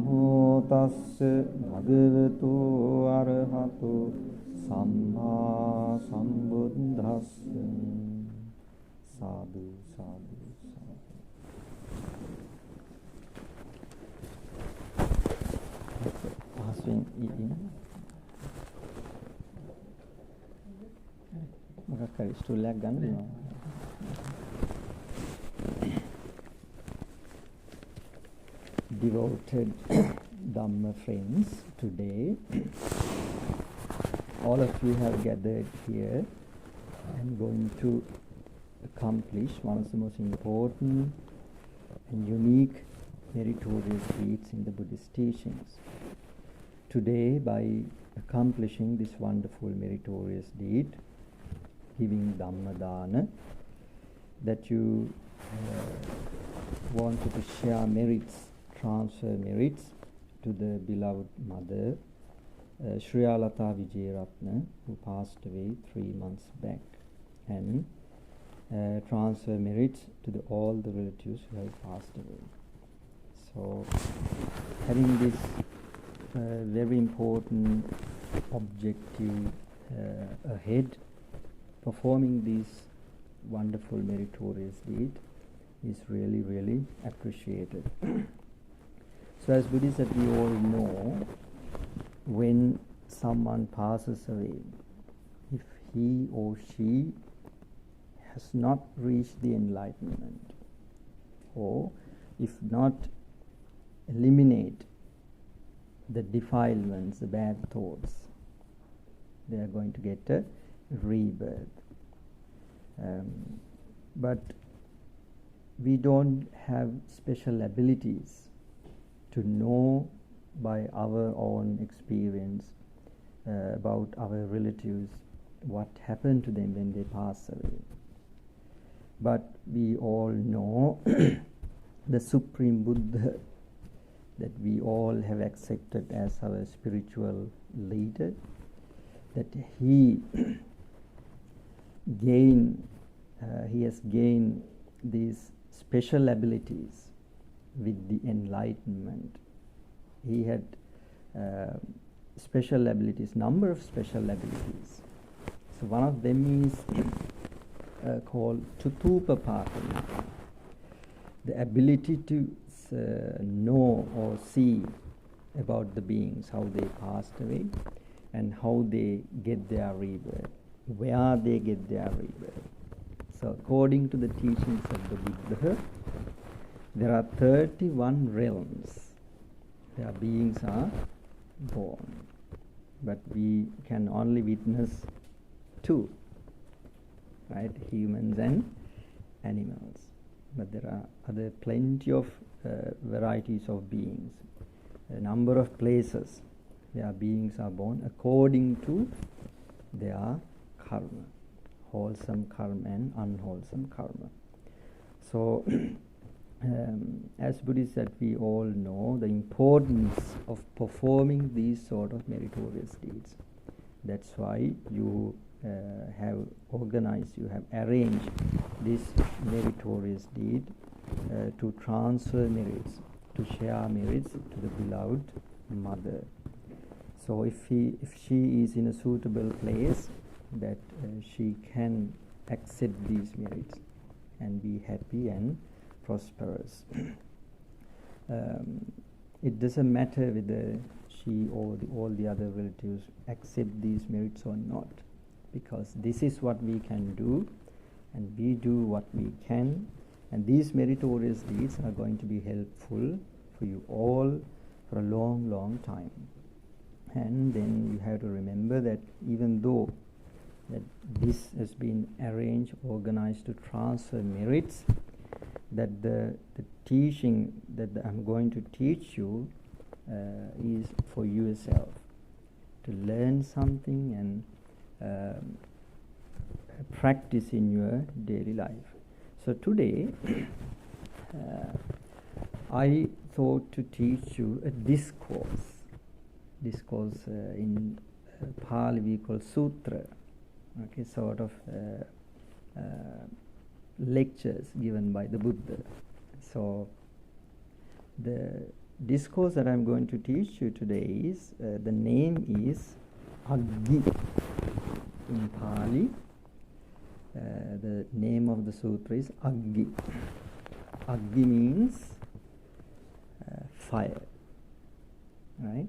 Namo tassa bhagavato arahato samma sambuddhassa. Sadhu, sadhu, sadhu. පහසුවෙන් ඉන්න. මොකක් හරි ස්ටූල් එකක් ගන්න දෙනවා. Devoted Dhamma friends, today all of you have gathered here and going to accomplish one of the most important and unique meritorious deeds in the Buddhist teachings. Today, by accomplishing this wonderful meritorious deed, giving Dhamma Dana, that you wanted to share merits, transfer merits to the beloved mother, Sri Alata Vijayaratna, who passed away 3 months back, and transfer merits to all the relatives who have passed away. So, having this very important objective ahead, performing this wonderful meritorious deed is really, really appreciated. So as Buddhists, that we all know, when someone passes away, if he or she has not reached the enlightenment, or if not eliminate the defilements, the bad thoughts, they are going to get a rebirth. But we don't have special abilities to know by our own experience about our relatives what happened to them when they pass away. But we all know the Supreme Buddha that we all have accepted as our spiritual leader, that he has gained these special abilities with the enlightenment. He had special abilities, number of special abilities. So one of them is called Chutupapatana, the ability to know or see about the beings, how they passed away and how they get their rebirth, where they get their rebirth. So according to the teachings of the Buddha, there are 31 realms where beings are born, but we can only witness 2, right? Humans and animals. But there are other plenty of varieties of beings, a number of places where beings are born according to their karma, wholesome karma and unwholesome karma. So as Buddhists, that we all know the importance of performing these sort of meritorious deeds. That's why you have organized, you have arranged this meritorious deed to transfer merits, to share merits to the beloved mother. So if she is in a suitable place, that she can accept these merits and be happy and prosperous. It doesn't matter whether she or all the other relatives accept these merits or not, because this is what we can do, and we do what we can, and these meritorious deeds are going to be helpful for you all for a long, long time. And then you have to remember that even though that this has been arranged, organized to transfer merits, that the teaching that I'm going to teach you is for yourself, to learn something and practice in your daily life. So today I thought to teach you a discourse. Discourse in Pali we call sutra, okay, sort of lectures given by the Buddha. So the discourse that I'm going to teach you today is, the name is Aggi in Pali. The name of the sutra is Aggi. Aggi means fire, right?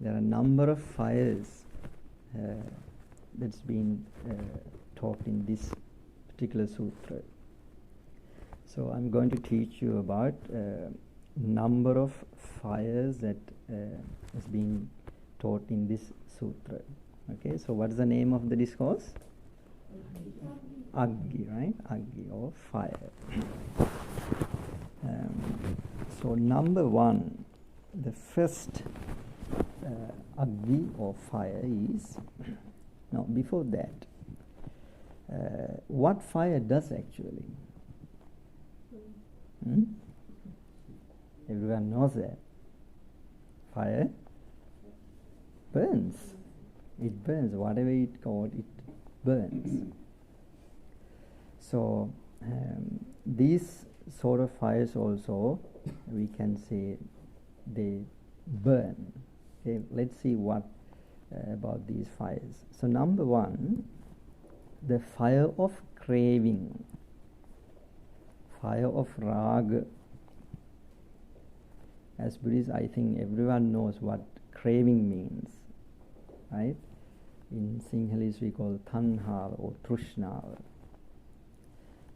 There are a number of fires that's been taught in this particular sutra. So I'm going to teach you about number of fires that has been taught in this sutra. Okay, so what's the name of the discourse? Aggi, right? Aggi, or fire. So number one, the first Aggi or fire is, now before that, what fire does actually? Everyone knows that. Fire burns. It burns. Whatever it called, it burns. So these sort of fires also, we can say they burn. Okay, let's see what about these fires. So number one, the fire of craving, fire of raga. As Buddhists, I think everyone knows what craving means, right? In Sinhalese we call tanha or trishna.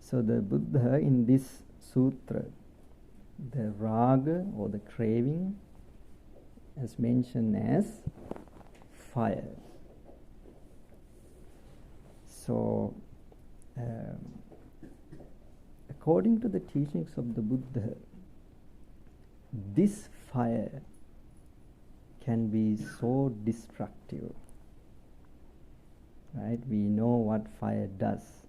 So the Buddha in this sutra, the raga or the craving is mentioned as fire. So according to the teachings of the Buddha, this fire can be so destructive, right? We know what fire does.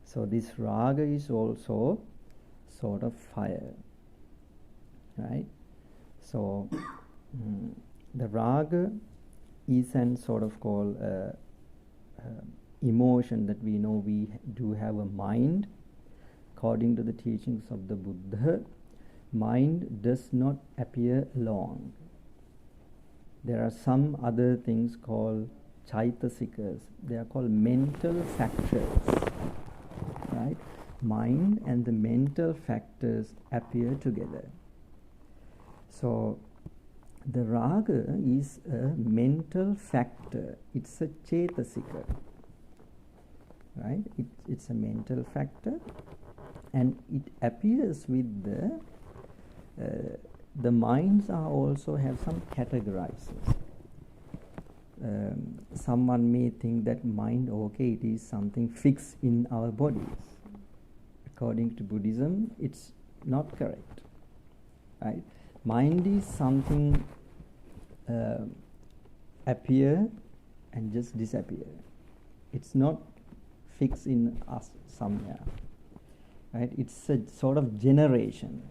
So this raga is also sort of fire, right? So the raga is an sort of called emotion that we know we do have a mind. According to the teachings of the Buddha, mind does not appear alone. There are some other things called chaitasikas. They are called mental factors, right? Mind and the mental factors appear together. So the raga is a mental factor. It's a cetasika, right? It's a mental factor, and it appears with the minds are also have some categorizers. Someone may think that mind, okay, it is something fixed in our bodies. According to Buddhism, it's not correct, right? Mind is something appear and just disappear. It's not fixed in us somewhere, right? It's a sort of generation.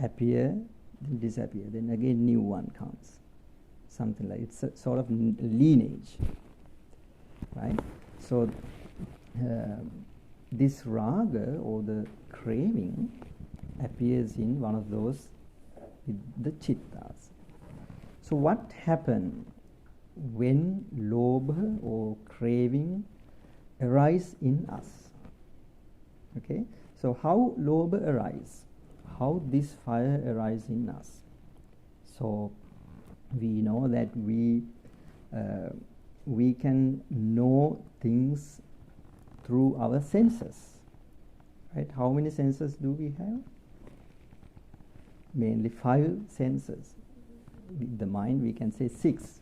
Appear, then disappear, then again new one comes. Something like it's a sort of lineage, right? So this raga or the craving appears in one of those with the chittas. So what happens when lobha or craving arise in us? Okay, so how lobha arise? How this fire arise in us? So we know that we can know things through our senses, right? How many senses do we have? Mainly 5 senses. With the mind we can say 6.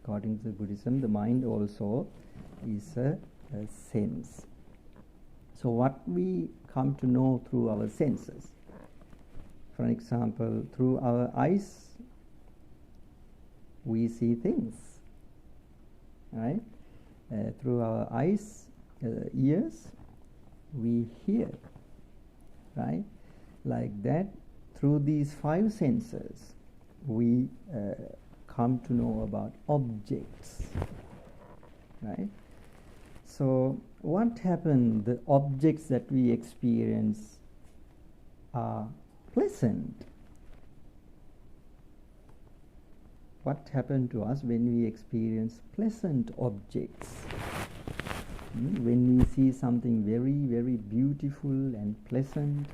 According to Buddhism, the mind also is a sense. So what we come to know through our senses? For example, through our eyes we see things, right? Through our eyes, ears, we hear, right? Like that, through these 5 senses, we come to know about objects, right? So what happened? The objects that we experience are pleasant, what happened to us when we experience pleasant objects. When we see something very, very beautiful and pleasant,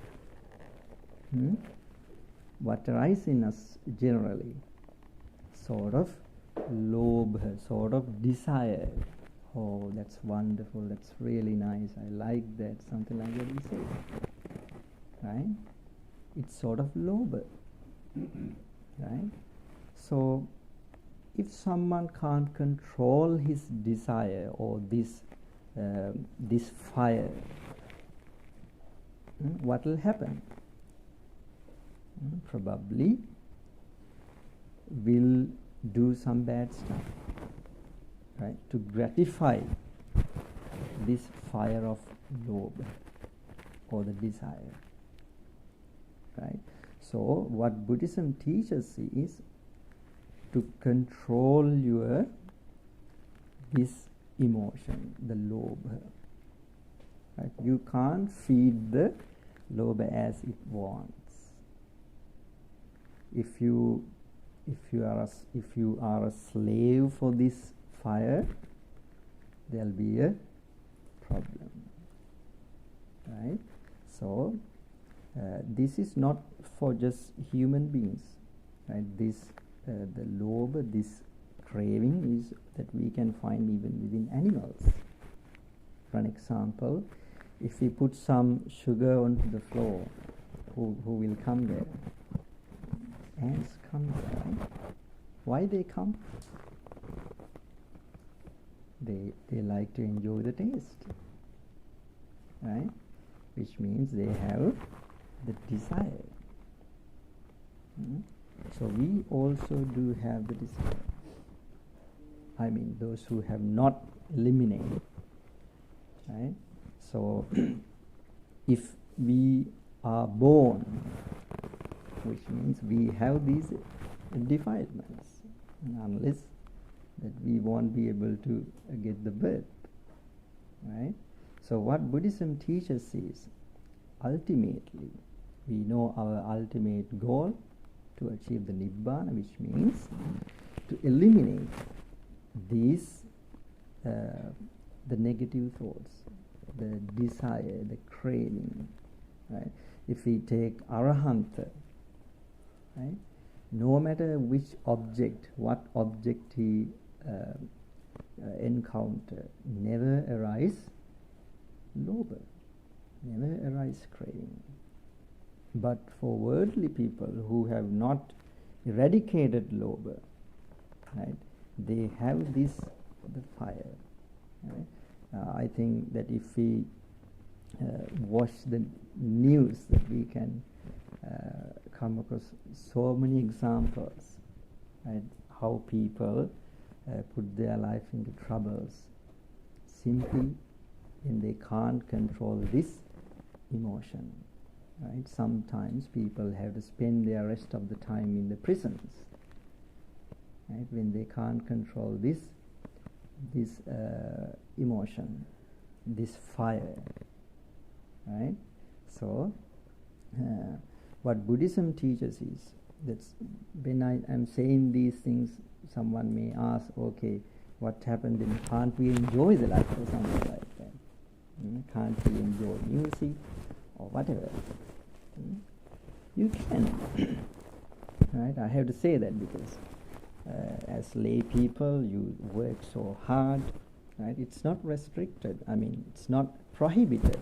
what arises in us generally? Sort of lobha, sort of desire. Oh, that's wonderful, that's really nice, I like that, something like that we say. Right? It's sort of lobha. Right? So, if someone can't control his desire or this fire, what will happen? Probably will do some bad stuff, right, to gratify this fire of lobha or the desire. Right? So what Buddhism teaches is to control your this emotion, the lobha. Right? You can't feed the lobha as it wants. If you are a slave for this fire, there'll be a problem. Right? So this is not for just human beings. Right? This the lobha, this craving is that we can find even within animals. For an example, if we put some sugar onto the floor, who will come there? Ants come there. Right? Why they come? They like to enjoy the taste. Right? Which means they have the desire. So we also do have the desire. I mean, those who have not eliminated. Right? So if we are born, which means we have these defilements, unless that we won't be able to get the birth. Right? So what Buddhism teaches is, ultimately, we know our ultimate goal to achieve the Nibbana, which means to eliminate these the negative thoughts, the desire, the craving. Right? If we take Arahanta, right? No matter which object, what object he encounter, never arise lobha, never arise craving. But for worldly people who have not eradicated lobha, right, they have the fire. Right? I think that if we watch the news, that we can come across so many examples, right, how people put their life into troubles simply when they can't control this emotion. Right? Sometimes people have to spend their rest of the time in the prisons, right, when they can't control this emotion, this fire. Right? So what Buddhism teaches is that when I am saying these things, someone may ask, okay, what happened then? Can't we enjoy the life or something like that? Can't we enjoy music or whatever? You can. Right? I have to say that because as lay people, you work so hard. Right? It's not restricted. I mean, it's not prohibited.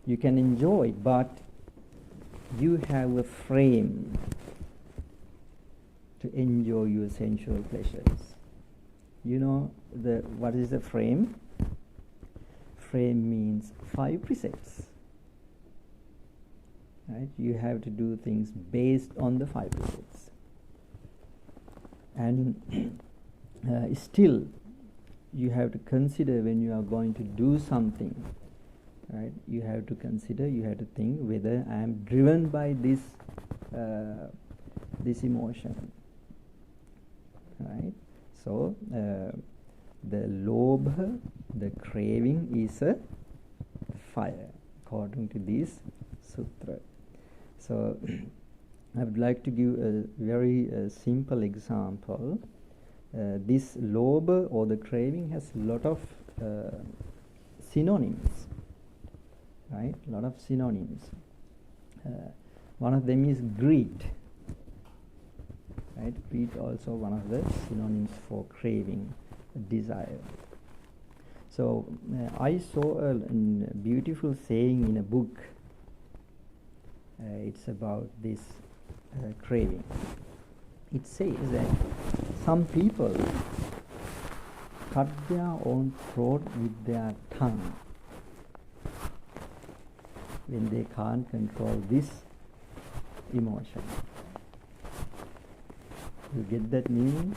You can enjoy, but you have a frame to enjoy your sensual pleasures. You know what is the frame? Frame means 5 precepts. Right? You have to do things based on the 5 precepts. And still, you have to consider when you are going to do something. Right? You have to consider, you have to think whether I am driven by this emotion. Right? So the lobha, the craving, is a fire, according to this sutra. So I would like to give a very simple example. This lobha or the craving has a lot of synonyms, right? A lot of synonyms. One of them is greed, right? Greed also one of the synonyms for craving, desire. So I saw a beautiful saying in a book. It's about this craving. It says that some people cut their own throat with their tongue when they can't control this emotion. You get that meaning?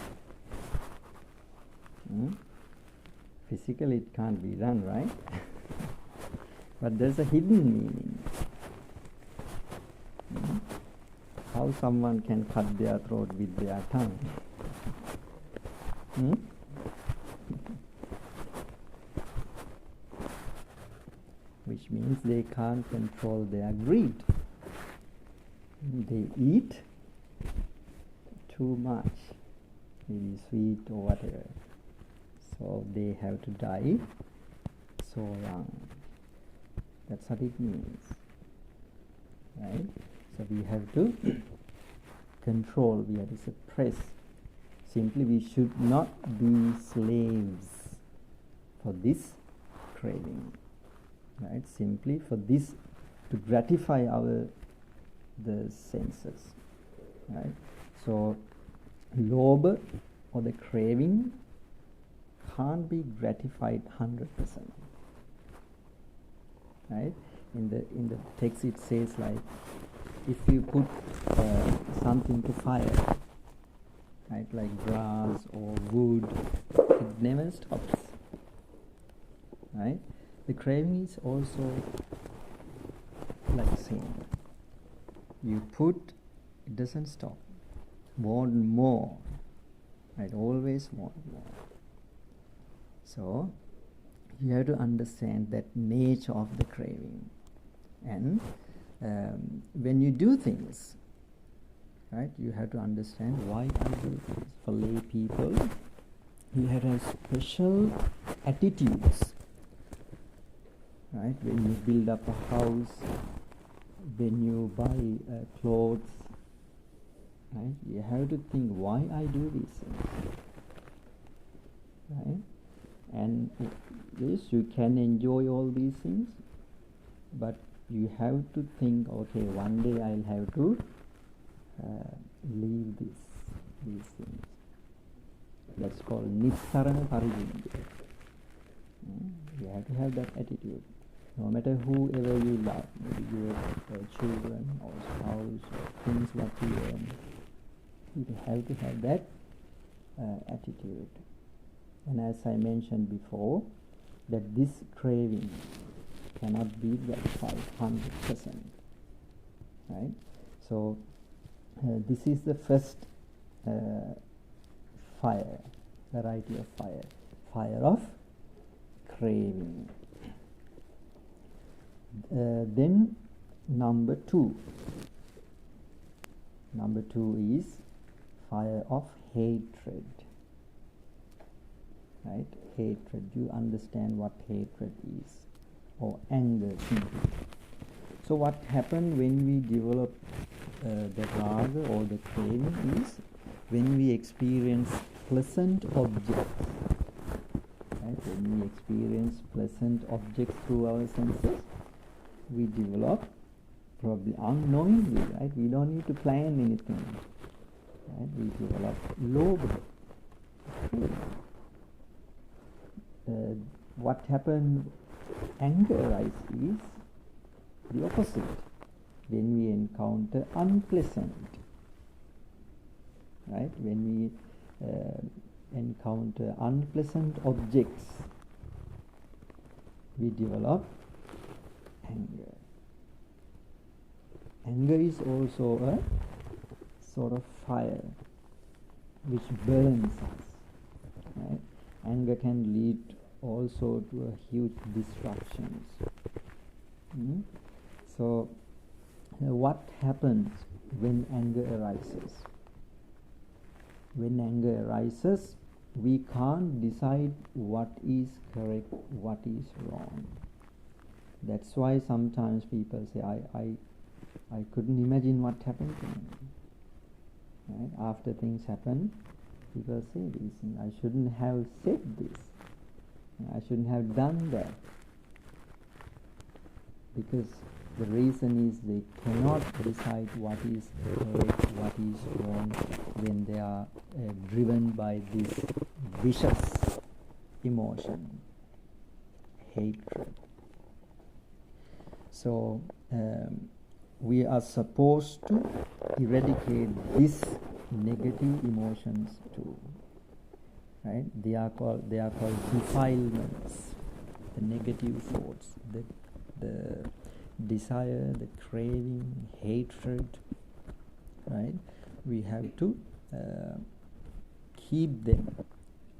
Physically it can't be done, right? But there's a hidden meaning. How someone can cut their throat with their tongue? Which means they can't control their greed. They eat too much, maybe sweet or whatever. So they have to die so young. That's what it means, right? So we have to control, we have to suppress. Simply we should not be slaves for this craving, right? Simply for this, to gratify the senses, right? So lobha or the craving can't be gratified 100%, right? In the text it says, like, if you put something to fire, right, like grass or wood, it never stops, right? The craving is also like sin. You put, it doesn't stop. Want more, right? Always want more. So you have to understand that nature of the craving. And when you do things, right, you have to understand why I do things. For lay people, you have to have special attitudes, right? When you build up a house, when you buy clothes, right? You have to think why I do these things, right? And yes, you can enjoy all these things, but you have to think, okay, one day I'll have to leave these things. That's called nissarana parijinja. You have to have that attitude. No matter whoever you love, maybe your children or spouse or things what you earn, you have to have that attitude. And as I mentioned before, that this craving cannot be gratified 100%, right? So this is the first fire, variety of fire of craving. Then number two is fire of hatred, right? Hatred. You understand what hatred is, or anger simply. So what happens when we develop the raga or the craving is when we experience pleasant objects, right? When we experience pleasant objects through our senses, we develop, probably unknowingly, right? We don't need to plan anything, right? We develop lobha. What happens, anger arises is the opposite. When we encounter unpleasant, right? When we encounter unpleasant objects, we develop anger. Anger is also a sort of fire which burns us, right? Anger can lead also to a huge disruptions. So what happens when anger arises. When anger arises, we can't decide what is correct, what is wrong. That's why sometimes people say, I couldn't imagine what happened to me. Right? After things happen, people say this, I shouldn't have said this, I shouldn't have done that. Because the reason is they cannot decide what is correct, what is wrong, when they are driven by this vicious emotion, hatred. So we are supposed to eradicate these negative emotions too. Right? They are called defilements, the negative thoughts, the desire, the craving, hatred. Right? We have to keep them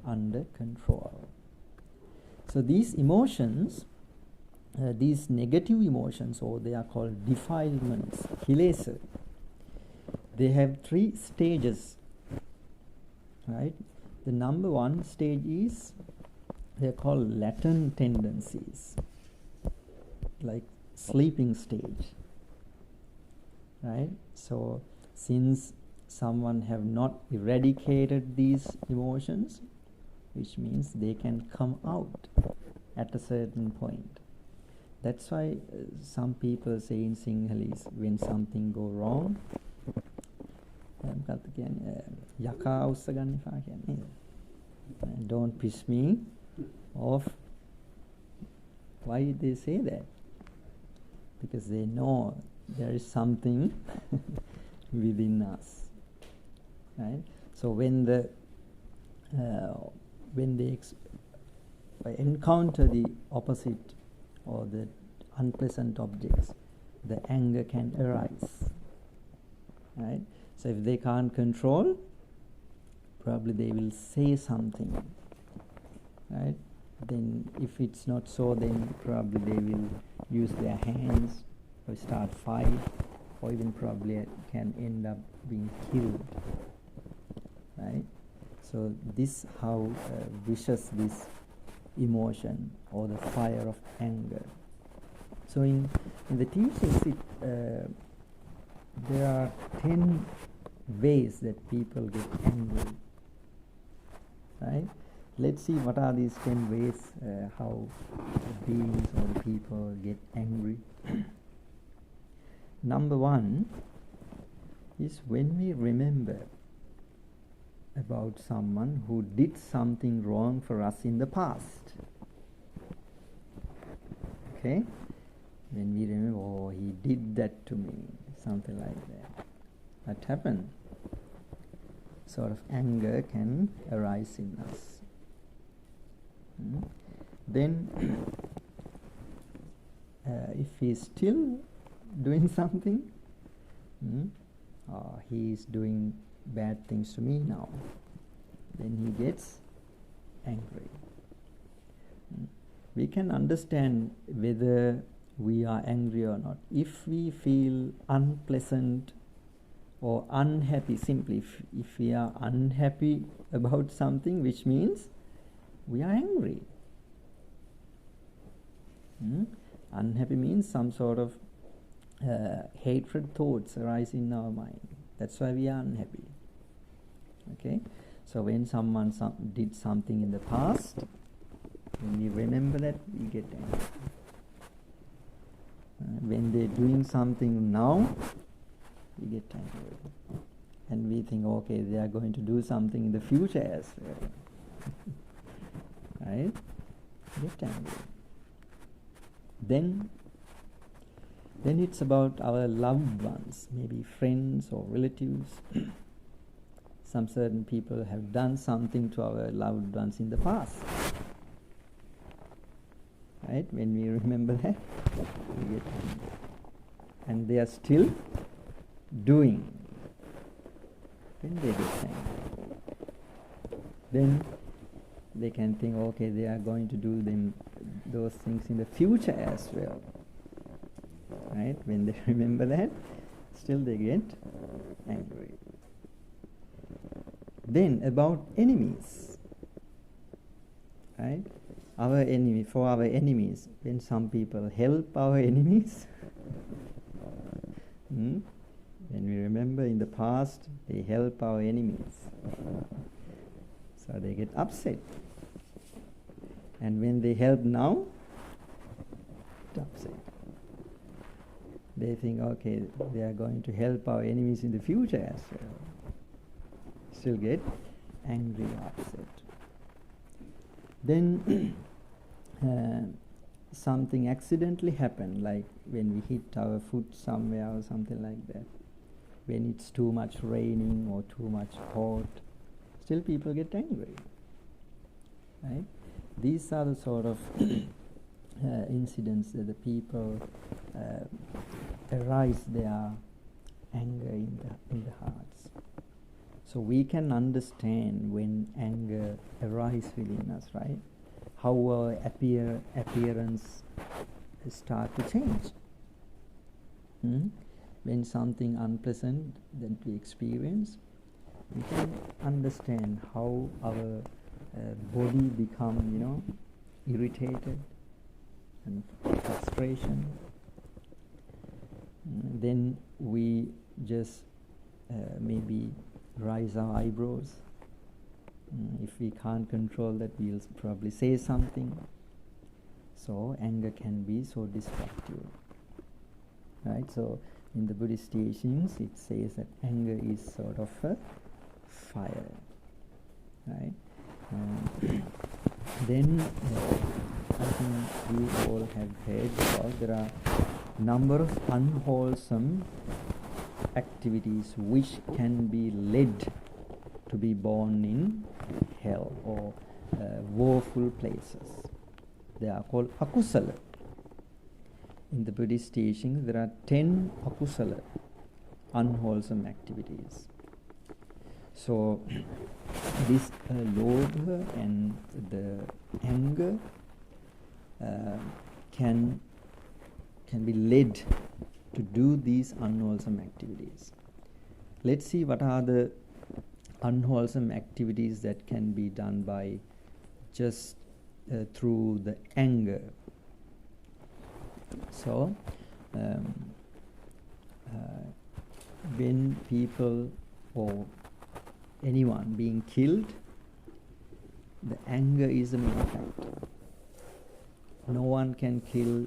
under control. So these emotions, these negative emotions, or they are called defilements, kilesa, they have 3 stages. Right? The number 1 stage is, they are called latent tendencies, like sleeping stage. Right? So since someone have not eradicated these emotions, which means they can come out at a certain point. That's why some people say in Sinhalese, when something go wrong, don't piss me off. Why they say that? Because they know there is something within us. Right? So when they encounter the opposite or the unpleasant objects, the anger can arise. Right? So if they can't control, probably they will say something. Right? Then if it's not so, then probably they will use their hands or start fight, or even probably can end up being killed. Right? So this how vicious this emotion or the fire of anger. So in the teachings, there are 10 ways that people get angry. Right? Let's see what are these 10 ways how the beings or the people get angry. Number 1 is when we remember about someone who did something wrong for us in the past. Okay? When we remember, oh, he did that to me, something like that. That happened. Sort of anger can arise in us. Then, if he is still doing something, he is doing bad things to me now, then he gets angry. We can understand whether we are angry or not. If we feel unpleasant or unhappy, simply if we are unhappy about something, which means we are angry. Unhappy means some sort of hatred thoughts arise in our mind. That's why we are unhappy. Okay? So when someone did something in the past, when we remember that, we get angry. When they're doing something now, we get angry. And we think, okay, they are going to do something in the future as well. Right? Get angry. Then it's about our loved ones, maybe friends or relatives. Some certain people have done something to our loved ones in the past. Right? When we remember that, we get angry. And they are still doing. Then they get angry. Then they can think, okay, they are going to do those things in the future as well. Right? When they remember that, Still they get angry. Then about enemies, right? For our enemies, when some people help our enemies, when we remember in the past, they help our enemies. So they get upset. And when they help now, upset. They think, okay, they are going to help our enemies in the future as well. Still get angry, upset. Then something accidentally happened, like when we hit our foot somewhere or something like that. When it's too much raining or too much hot, still people get angry, right? These are the sort of incidents that the people arise their anger in the hearts. So we can understand when anger arises within us, right? How our appearance start to change. When something unpleasant that we experience, we can understand how our body become, irritated and frustration. Then we just maybe raise our eyebrows. If we can't control that, we'll probably say something. So anger can be so destructive, right? So in the Buddhist teachings, it says that anger is sort of a fire, right? Then I think you all have heard about there are a number of unwholesome activities which can be led to be born in hell or woeful places. They are called akusala. In the Buddhist teachings, there are 10 akusala, unwholesome activities. So this lobha and the anger can be led to do these unwholesome activities. Let's see what are the unwholesome activities that can be done by just through the anger. So when people or anyone being killed, the anger is the main factor. No one can kill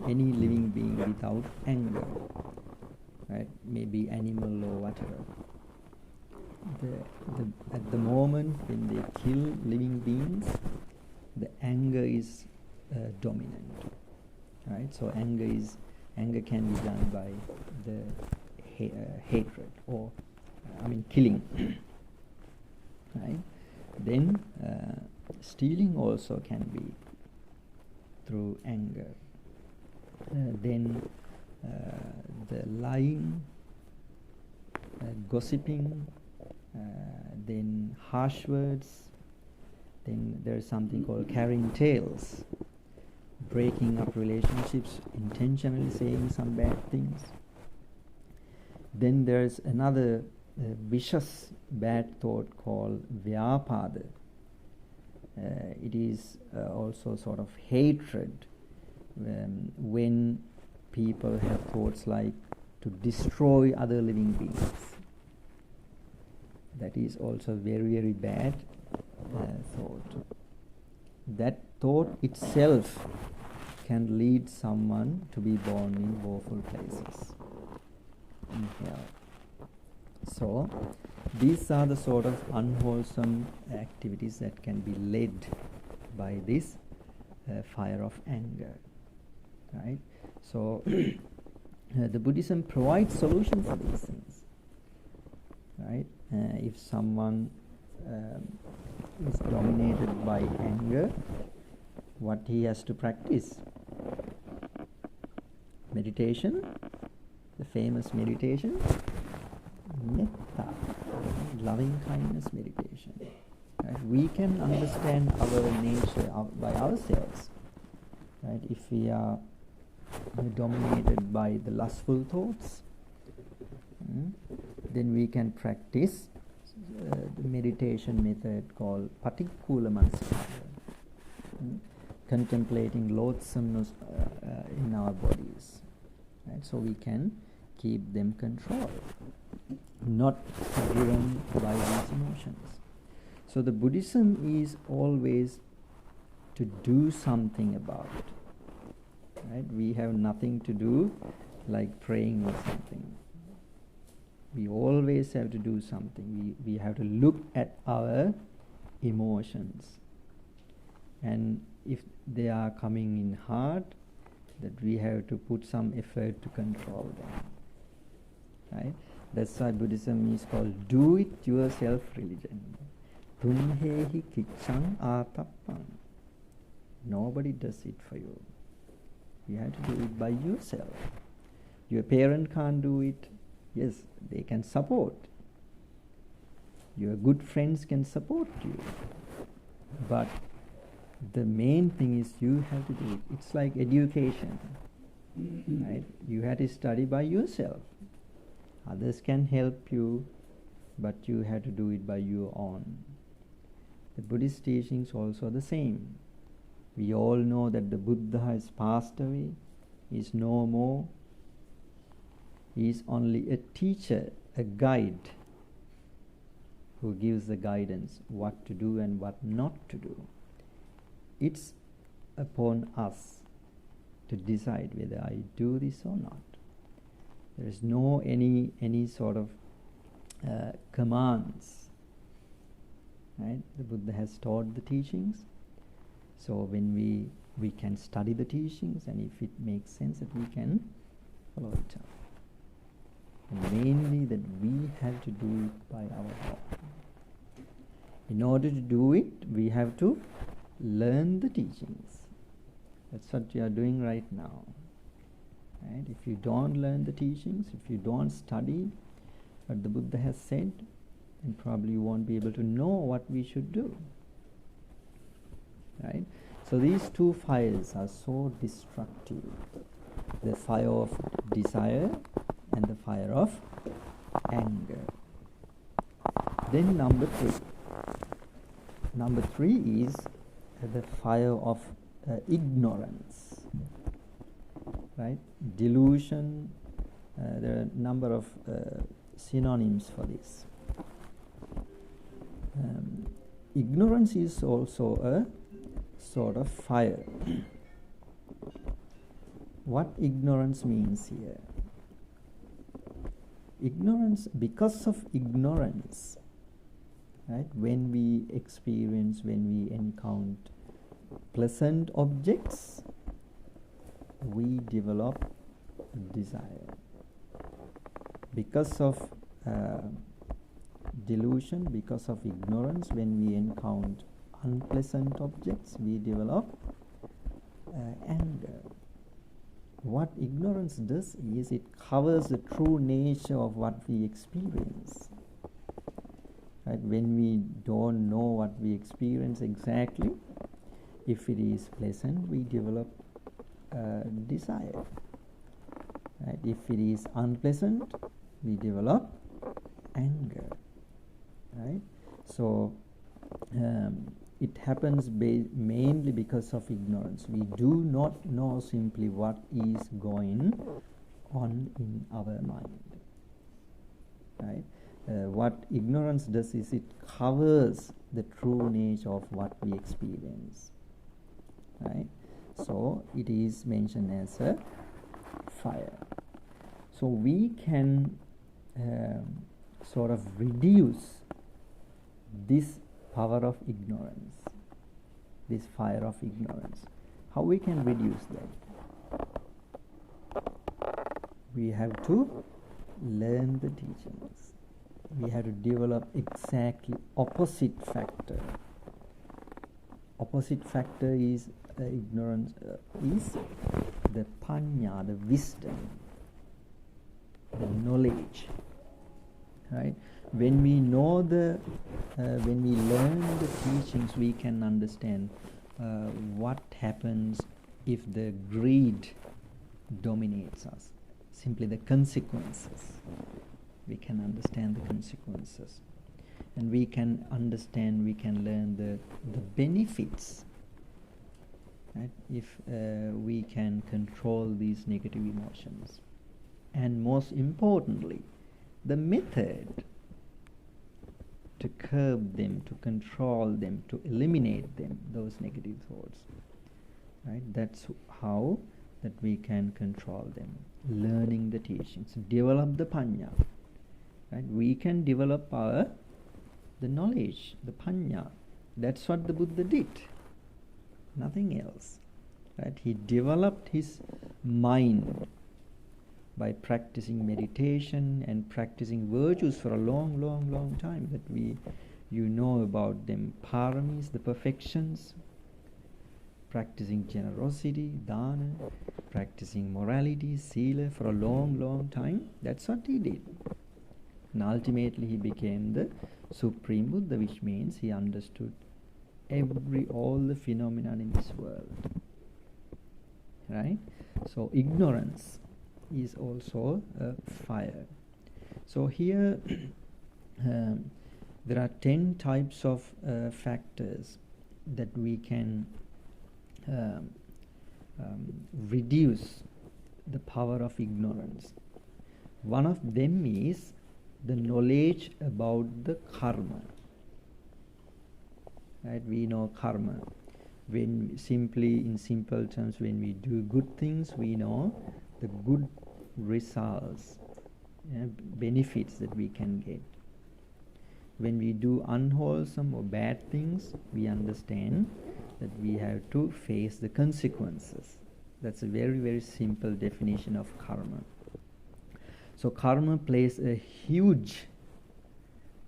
any living being without anger, right? Maybe animal or whatever. At the moment when they kill living beings, the anger is dominant, right? So anger can be done by the hatred or killing, right? Then stealing also can be through anger. Then the lying, gossiping, then harsh words. Then there is something called carrying tales, breaking up relationships, intentionally saying some bad things. Then there is another vicious bad thought called vyapada. It is also sort of hatred, when people have thoughts like to destroy other living beings. That is also very, very bad thought. That thought itself can lead someone to be born in woeful places, in hell. So these are the sort of unwholesome activities that can be led by this fire of anger, right? So the Buddhism provides solutions for these things, right? If someone is dominated by anger, what he has to practice? Meditation, the famous meditation, metta, loving kindness meditation. Right? We can understand our nature by ourselves. Right? If we are dominated by the lustful thoughts, then we can practice the meditation method called Patikula Manasaya, contemplating loathsomeness in our bodies. Right? So we can keep them controlled, not driven by these emotions. So the Buddhism is always to do something about it. Right? We have nothing to do like praying or something. We always have to do something. We have to look at our emotions. And if they are coming in hard, that we have to put some effort to control them. Right? That's why Buddhism is called do it yourself religion. Tunhehi kichang atappang. Nobody does it for you. You have to do it by yourself. Your parent can't do it. Yes, they can support. Your good friends can support you. But the main thing is you have to do it. It's like education. Right? You have to study by yourself. Others can help you, but you have to do it by your own. The Buddhist teachings also the same. We all know that the Buddha has passed away, he is no more. He is only a teacher, a guide, who gives the guidance what to do and what not to do. It's upon us to decide whether I do this or not. There is no any sort of commands. Right? The Buddha has taught the teachings. So when we can study the teachings, and if it makes sense, that we can follow it up. And mainly that we have to do it by our own. In order to do it, we have to learn the teachings. That's what we are doing right now. Right? If you don't learn the teachings, if you don't study what the Buddha has said, then probably you won't be able to know what we should do. Right? So these two fires are so destructive. The fire of desire and the fire of anger. Then number three. Number three is the fire of ignorance. Right? Delusion. There are a number of synonyms for this. Ignorance is also a sort of fire. What ignorance means here? Ignorance, because of ignorance, right? When we encounter pleasant objects, we develop desire. Because of delusion, because of ignorance, when we encounter unpleasant objects, we develop anger. What ignorance does is it covers the true nature of what we experience. Right? When we don't know what we experience exactly, if it is pleasant, we develop desire. Right? If it is unpleasant, we develop anger. Right? So it happens mainly because of ignorance. We do not know simply what is going on in our mind. Right? What ignorance does is it covers the true nature of what we experience. Right? So it is mentioned as a fire. So we can sort of reduce this power of ignorance, this fire of ignorance. How we can reduce that? We have to learn the teachings. We have to develop exactly opposite factor. Opposite factor is ignorance, is the panya, the wisdom, the knowledge. Right? When we know when we learn the teachings, we can understand what happens if the greed dominates us. Simply the consequences. we can understand the consequences, and we can understand, we can learn the benefits, right, if we can control these negative emotions, and most importantly, the method to curb them, to control them, to eliminate them, those negative thoughts, right? That's how that we can control them. Learning the teachings, develop the panya, right? We can develop the knowledge, the panya. That's what the Buddha did, nothing else, right? He developed his mind by practicing meditation and practicing virtues for a long time, that you know about them, paramis, the perfections, practicing generosity, dana, practicing morality, sila, for a long time. That's what he did. And ultimately he became the Supreme Buddha, which means he understood all the phenomena in this world, right? So ignorance is also a fire. So here there are 10 types of factors that we can reduce the power of ignorance. One of them is the knowledge about the karma, right? We know karma. In simple terms, when we do good things, we know the good results, benefits that we can get. When we do unwholesome or bad things, we understand that we have to face the consequences. That's a very simple definition of karma. So karma plays a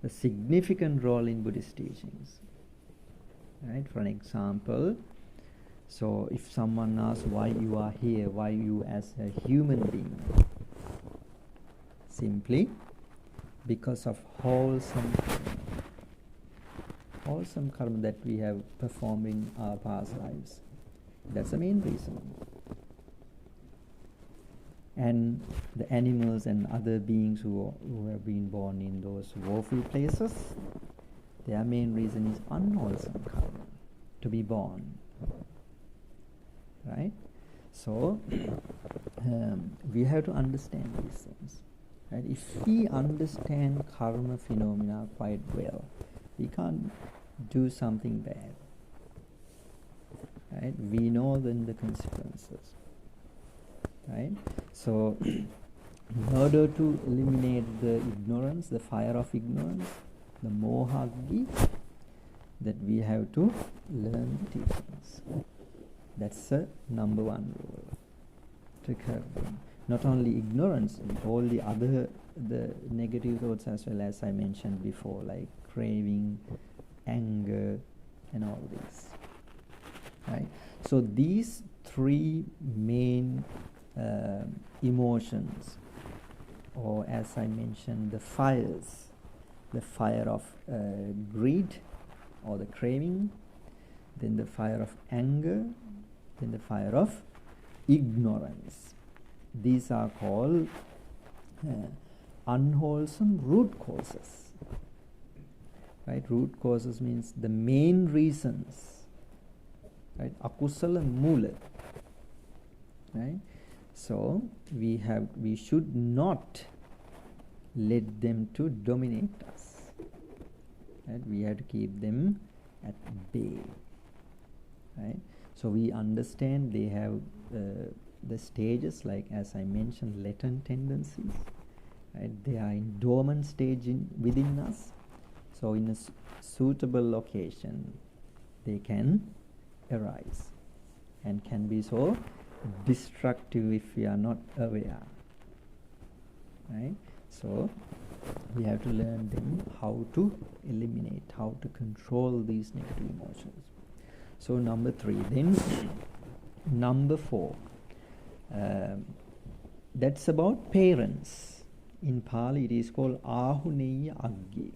significant role in Buddhist teachings, right? For an example, so if someone asks why you are here, why you as a human being, simply because of wholesome karma that we have performed in our past lives. That's the main reason. And the animals and other beings who have been born in those woeful places, their main reason is unwholesome karma, to be born. Right? So we have to understand these things. Right? If we understand karma phenomena quite well, we can't do something bad. Right? We know then the consequences. Right? So in order to eliminate the ignorance, the fire of ignorance, the mohaggi, that we have to learn the teachings. That's the number one rule, to curb them. Not only ignorance, all the other negative thoughts as well, as I mentioned before, like craving, anger, and all these. Right? So these three main emotions, or as I mentioned, the fires, the fire of greed or the craving, then the fire of anger, then the fire of ignorance. These are called unwholesome root causes. Right? Root causes means the main reasons. Right? Akusala mula. Right? So we should not let them to dominate us. Right? We have to keep them at bay. Right? So we understand they have the stages, like as I mentioned, latent tendencies. Right? They are in dormant stage within us. So in a suitable occasion, they can arise and can be so destructive if we are not aware. Right? So we have to learn them how to eliminate, how to control these negative emotions. So number 3. Then number 4, that's about parents. In Pali it is called Ahuneya Aggi.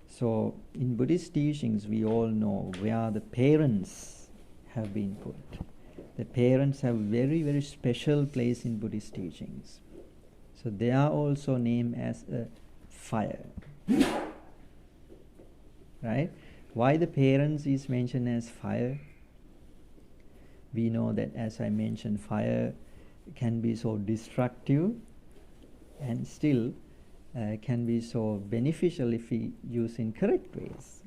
So in Buddhist teachings we all know where the parents have been put. The parents have very special place in Buddhist teachings. So they are also named as a fire. Right? Why the parents is mentioned as fire? We know that, as I mentioned, fire can be so destructive and still can be so beneficial if we use in correct ways.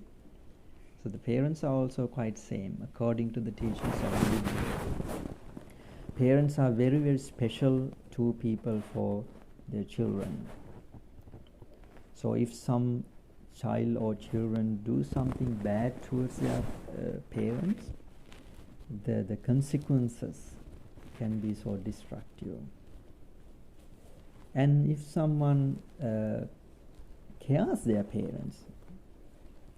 So the parents are also quite same according to the teachings of Buddha. Parents are very, very special to people for their children. So if some child or children do something bad towards their parents, the consequences can be so destructive. And if someone cares their parents,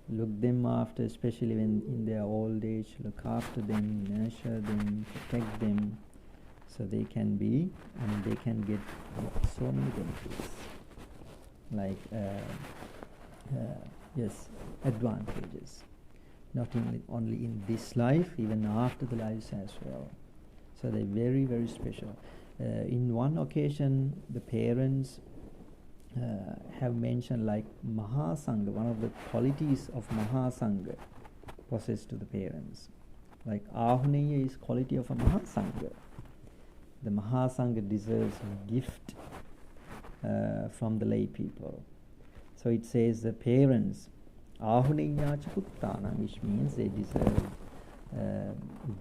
look them after, especially when in their old age, look after them, nurture them, protect them, so they can be, they can get so many benefits, like yes, advantages, not only in this life, even after the lives as well. So they're very, very special. In one occasion, the parents have mentioned like Mahasangha, one of the qualities of Mahasangha possessed to the parents. Like Ahuneya is quality of a Mahasangha. The Mahasangha deserves a gift from the lay people. So it says the parents, Ahuneya Chaputtana, which means they deserve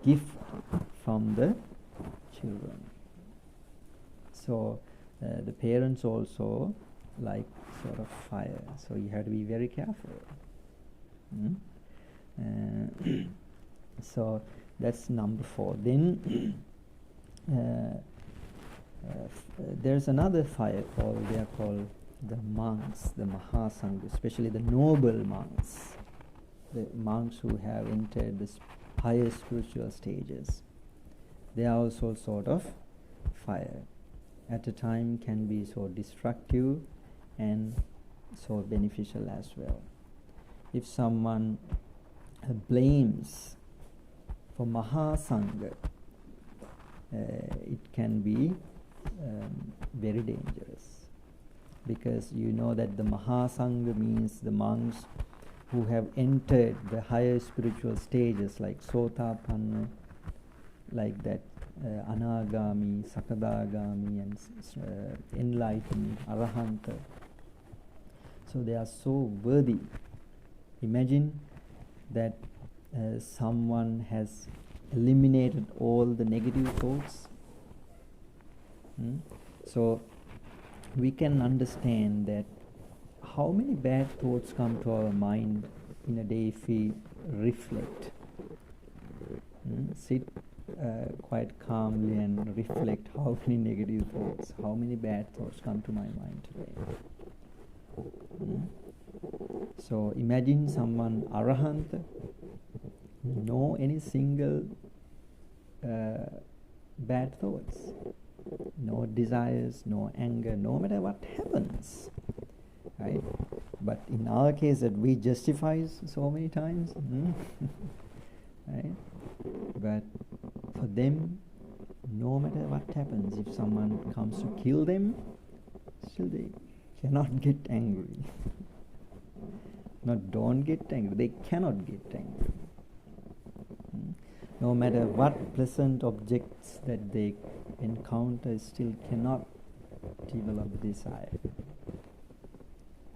gift from the children. So the parents also like sort of fire, so you have to be very careful. So that's number 4. Then there's another fire called, they are called the monks, the Mahasangha, especially the noble monks, the monks who have entered the higher spiritual stages. They are also sort of fire. At a time can be so destructive and so beneficial as well. If someone blames for Mahasangha, it can be very dangerous, because you know that the Mahasangha means the monks who have entered the higher spiritual stages like Sotapanna, like that, Anagami, Sakadagami, and enlightened Arahanta. So they are so worthy. Imagine that someone has eliminated all the negative thoughts. So we can understand that how many bad thoughts come to our mind in a day if we reflect. Sit quite calmly and reflect how many negative thoughts, how many bad thoughts come to my mind today. So imagine someone Arahant, no any single bad thoughts, no desires, no anger, no matter what happens, right? But in our case, that we justify so many times, right? But for them, no matter what happens, if someone comes to kill them, still they cannot get angry. Not don't get angry, they cannot get angry. No matter what pleasant objects that they encounter, still cannot develop desire.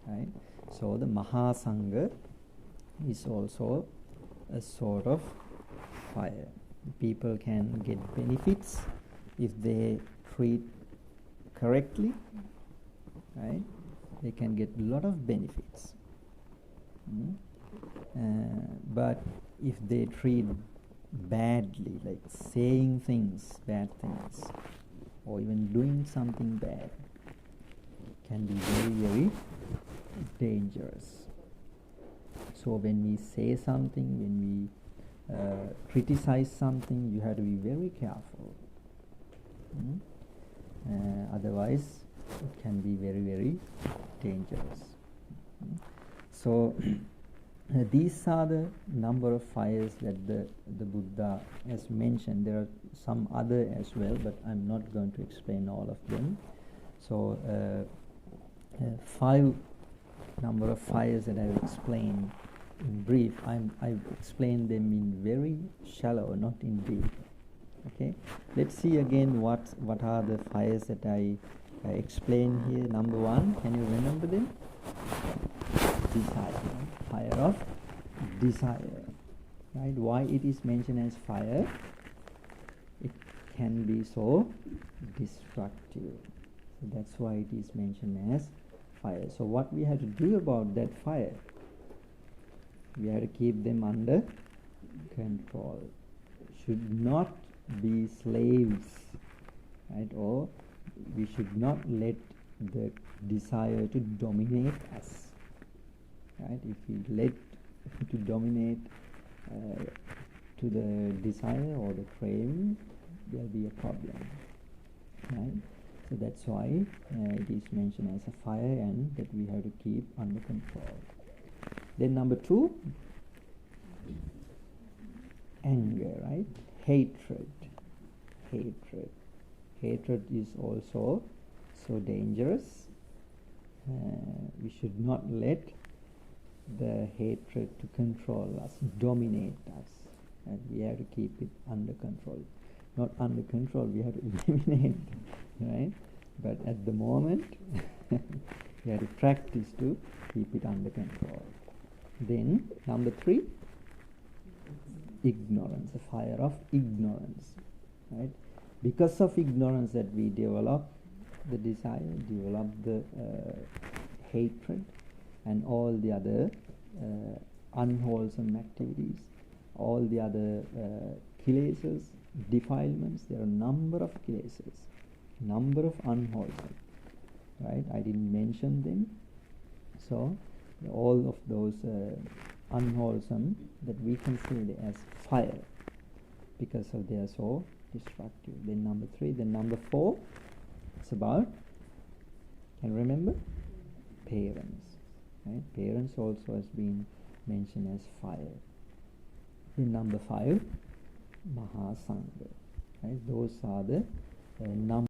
Right? So the Mahasangha is also a sort of fire. People can get benefits if they treat correctly, right? They can get a lot of benefits. But if they treat badly, like saying things, bad things, or even doing something bad, it can be very, very dangerous. So when we say something, when we criticize something, you have to be very careful. Otherwise, it can be very, very dangerous. So these are the number of fires that the Buddha has mentioned. There are some other as well, but I'm not going to explain all of them. So five number of fires that I've explained in brief. I've explained them in very shallow, not in deep. Okay, let's see again what are the fires that I explained here. Number one, can you remember them? Desire, right? Fire of desire, right? Why it is mentioned as fire? It can be so destructive, so that's why it is mentioned as fire. So what we have to do about that fire? We have to keep them under control. Should not be slaves, right? Or we should not let the desire to dominate us, right? If we let to dominate to the desire or the craving, there'll be a problem, right? So that's why it is mentioned as a fire, and that we have to keep under control. Then number two, anger, right? Hatred. Hatred is also so dangerous. We should not let the hatred to control us, dominate us, and we have to keep it under control. Not under control, we have to eliminate, right? But at the moment, we have to practice to keep it under control. Then number three, ignorance, the fire of ignorance, right? Because of ignorance that we develop the desire, develop the hatred, and all the other unwholesome activities, all the other kilesas, defilements. There are a number of kilesas, number of unwholesome, right? I didn't mention them. So all of those unwholesome that we consider as fire, because of they are so destructive. Then number three. Then number four, it's about, can you remember? Parents, right? Parents also has been mentioned as fire. Then number five, Mahasangha, right? Those are the number